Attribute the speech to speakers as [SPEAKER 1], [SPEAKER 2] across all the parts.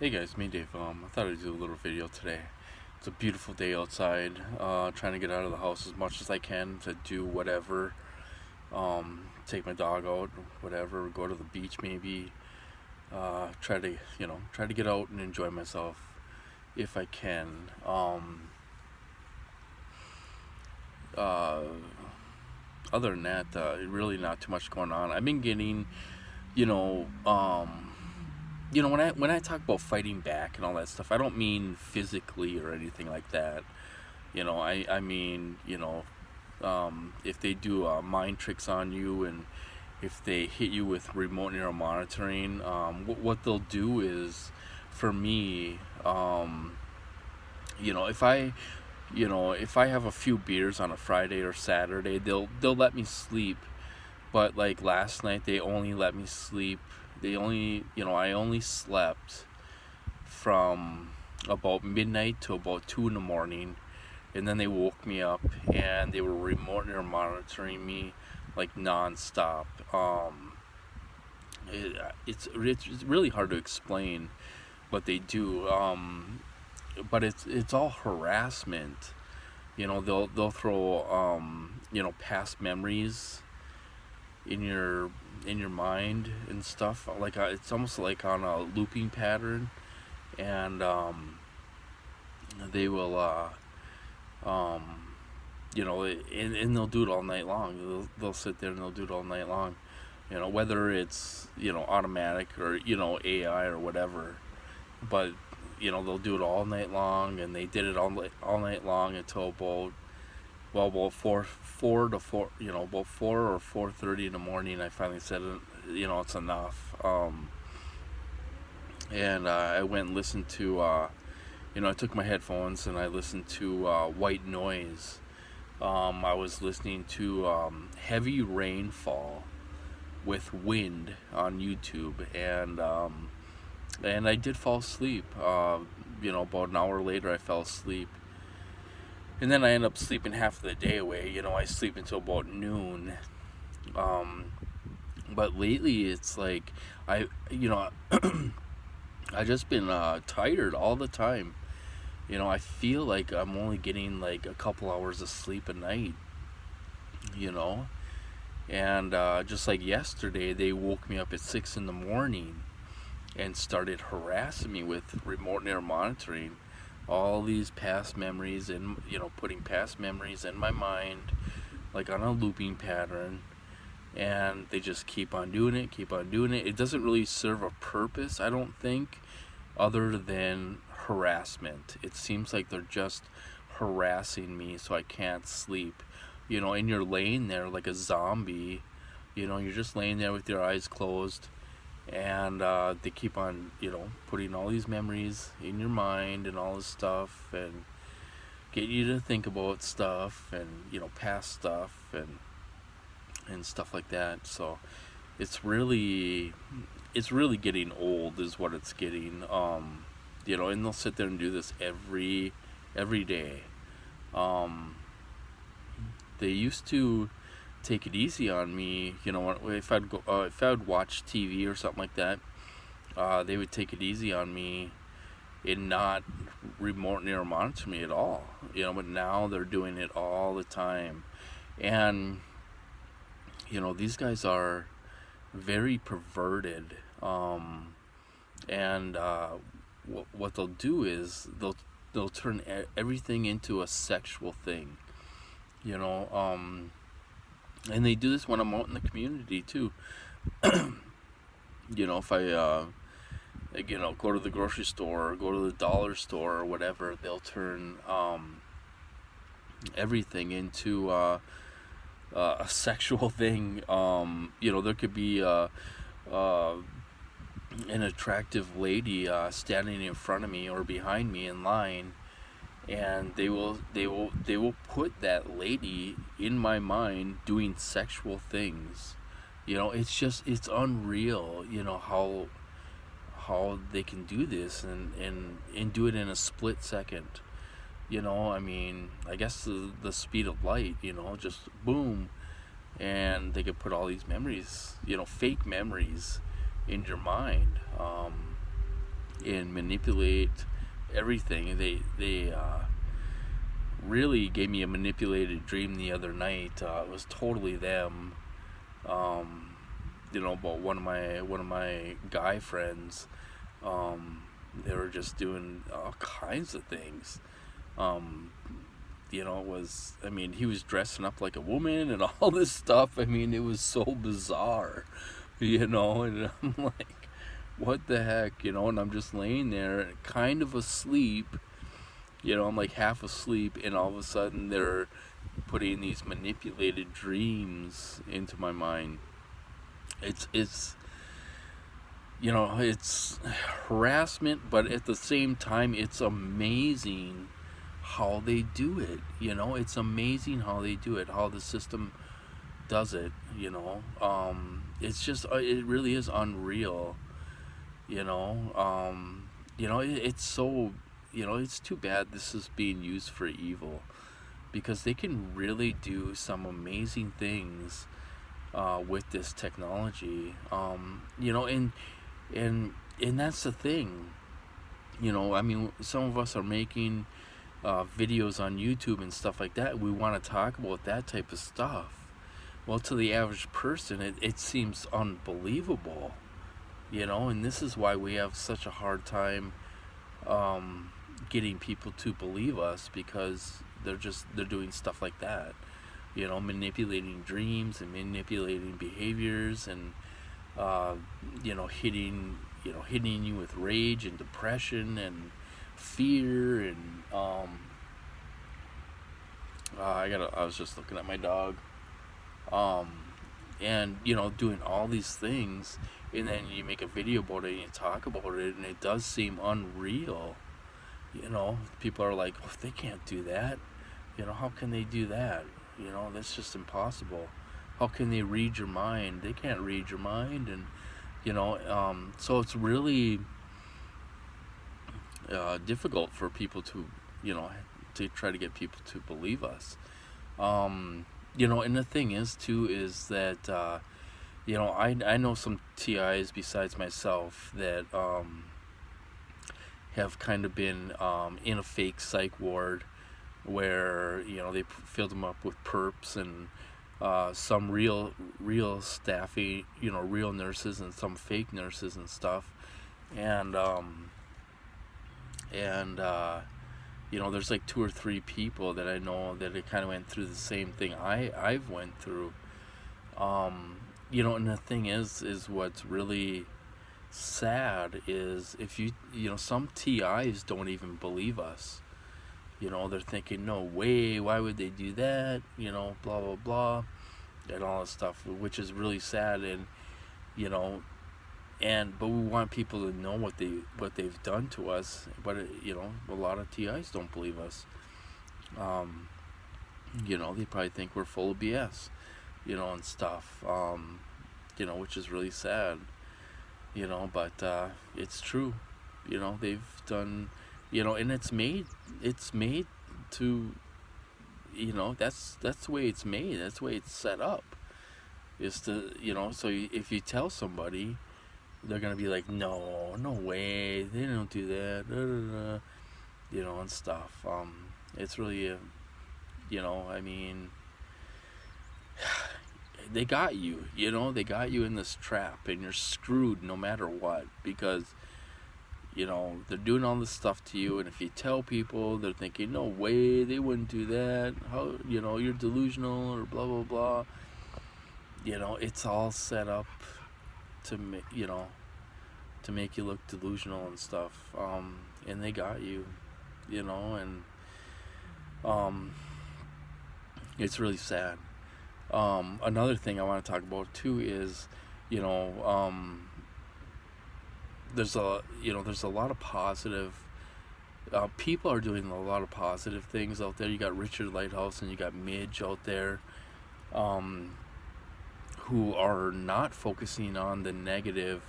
[SPEAKER 1] Hey guys, me Dave. I thought I'd do a little video today. It's a beautiful day outside. Trying to get out of the house as much as I can to do whatever. Take my dog out, whatever. Go to the beach maybe. Try to get out and enjoy myself if I can. Uh, Other than that, really not too much going on. I've been getting, you know, um, when I talk about fighting back and all that stuff, I don't mean physically or anything like that. I mean, if they do mind tricks on you, and if they hit you with remote neural monitoring, what they'll do is, for me, if I have a few beers on a Friday or Saturday, they'll let me sleep. But like last night, they only let me sleep. I only slept from about midnight to about 2 in the morning, and then they woke me up and they were monitoring me like nonstop. It's really hard to explain what they do, but it's all harassment. They'll throw past memories in your mind and stuff. Like it's almost like on a looping pattern, and they will um, and they'll do it all night long. They'll sit there and they'll do it all night long. Whether it's automatic or AI or whatever, but they'll do it all night long, and they did it all night long until about four, about 4 or 4:30 in the morning. I finally said, it's enough. And I went and listened to, I took my headphones and I listened to white noise. I was listening to heavy rainfall with wind on YouTube, and I did fall asleep. About an hour later, I fell asleep, and then I end up sleeping half of the day away. I sleep until about noon. Um, but lately, it's like I just been tired all the time. I feel like I'm only getting like a couple hours of sleep a night. You know, and just like yesterday, they woke me up at 6 in the morning and started harassing me with remote neural monitoring, all these past memories, and putting past memories in my mind like on a looping pattern, and they just keep on doing it, keep on doing it. It doesn't really serve a purpose, I don't think, other than harassment. It seems like they're just harassing me so I can't sleep. And you're laying there like a zombie. You're just laying there with your eyes closed, and they keep on, putting all these memories in your mind and all this stuff, and get you to think about stuff, and past stuff, and stuff like that. So it's really it's really getting old, is what it's getting. And they'll sit there and do this every day. Um, they used to take it easy on me. If I'd watch TV or something like that, they would take it easy on me and not remote neural monitor me at all. But now they're doing it all the time, and these guys are very perverted. And what they'll do is they'll turn everything into a sexual thing. You know, and they do this when I'm out in the community too. If I go to the grocery store or go to the dollar store or whatever, they'll turn everything into a sexual thing. There could be an attractive lady standing in front of me or behind me in line, and they will put that lady in my mind doing sexual things. It's unreal. How they can do this, and do it in a split second. I mean, I guess the speed of light. Just boom, and they could put all these memories, fake memories, in your mind. and manipulate everything. They really gave me a manipulated dream the other night. It was totally them. Um, about one of my guy friends. They were just doing all kinds of things. Um, it was. I mean, he was dressing up like a woman and all this stuff. I mean, it was so bizarre. And I'm like, what the heck, and I'm just laying there kind of asleep. I'm like half asleep, and all of a sudden they're putting these manipulated dreams into my mind. It's harassment, but at the same time it's amazing how they do it. It's amazing how they do it, how the system does it. It's just it really is unreal. It's so, it's too bad this is being used for evil, because they can really do some amazing things with this technology. And that's the thing. I mean, some of us are making videos on YouTube and stuff like that. We want to talk about that type of stuff. Well, to the average person, it seems unbelievable. And this is why we have such a hard time getting people to believe us, because they're doing stuff like that. Manipulating dreams and manipulating behaviors, and hitting you with rage and depression and fear. And I was just looking at my dog. And doing all these things, and then you make a video about it and you talk about it, and it does seem unreal. People are like, oh, they can't do that. How can they do that? That's just impossible. How can they read your mind? They can't read your mind. And so it's really difficult for people to try to get people to believe us. And the thing is too is that I know some TIs besides myself that have kind of been in a fake psych ward, where they filled them up with perps, and some real staffy, real nurses, and some fake nurses and stuff. And there's like 2 or 3 people that I know that it kind of went through the same thing I've went through. And the thing is what's really sad is, if some TIs don't even believe us. They're thinking, no way, why would they do that? Blah blah blah, and all that stuff, which is really sad. And but we want people to know what they've done to us. But a lot of TIs don't believe us. They probably think we're full of BS, and stuff. Which is really sad. But it's true. They've done. And it's made to. That's the way it's made. That's the way it's set up. Is to so if you tell somebody, they're gonna be like, no way, they don't do that, and stuff. It's really I mean, they got you. They got you in this trap, and you're screwed no matter what, because they're doing all this stuff to you. And if you tell people, they're thinking, no way, they wouldn't do that, how, you're delusional, or blah blah blah. It's all set up to make you look delusional and stuff. And they got you. And it's really sad. Another thing I want to talk about too is, there's a lot of positive. People are doing a lot of positive things out there. You got Richard Lighthouse and you got Midge out there, who are not focusing on the negative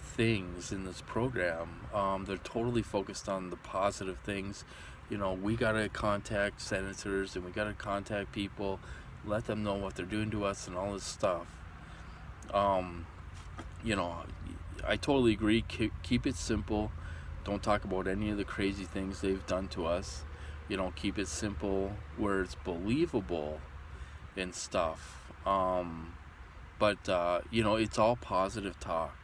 [SPEAKER 1] things in this program. They're totally focused on the positive things. We gotta contact senators, and we gotta contact people, let them know what they're doing to us and all this stuff. I totally agree. Keep it simple. Don't talk about any of the crazy things they've done to us. Keep it simple where it's believable and stuff. But it's all positive talk.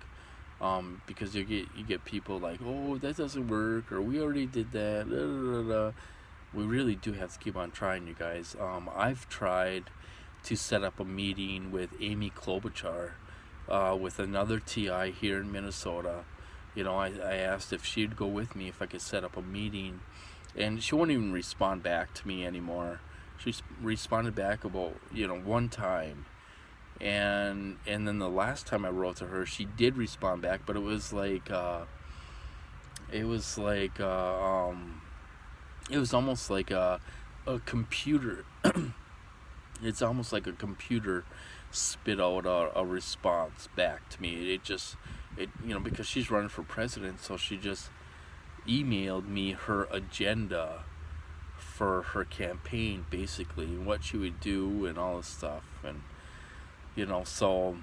[SPEAKER 1] Because you get people like, oh, that doesn't work, or we already did that. Da, da, da, da. We really do have to keep on trying, you guys. I've tried to set up a meeting with Amy Klobuchar, with another TI here in Minnesota. I asked if she'd go with me, if I could set up a meeting, and she won't even respond back to me anymore. She responded back about one time, and then the last time I wrote to her, she did respond back, but it was like it was almost like a computer. It's almost like a computer spit out a response back to me. Because she's running for president, so she just emailed me her agenda for her campaign, basically, and what she would do and all this stuff. And so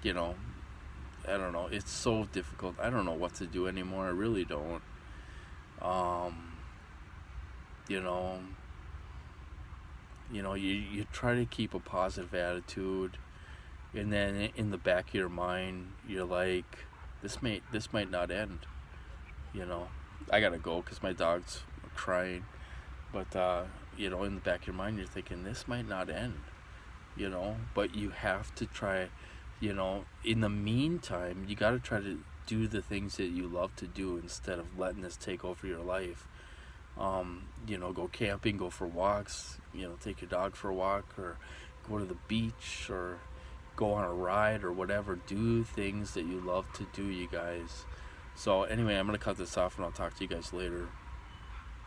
[SPEAKER 1] I don't know, it's so difficult. I don't know what to do anymore. I really don't. You know you try to keep a positive attitude, and then in the back of your mind you're like, this might not end. I gotta go because my dog's crying. But in the back of your mind you're thinking, this might not end. But you have to try. In the meantime, you got to try to do the things that you love to do instead of letting this take over your life. Go camping, go for walks, take your dog for a walk, or go to the beach, or go on a ride, or whatever. Do things that you love to do, you guys. So anyway, I'm going to cut this off, and I'll talk to you guys later.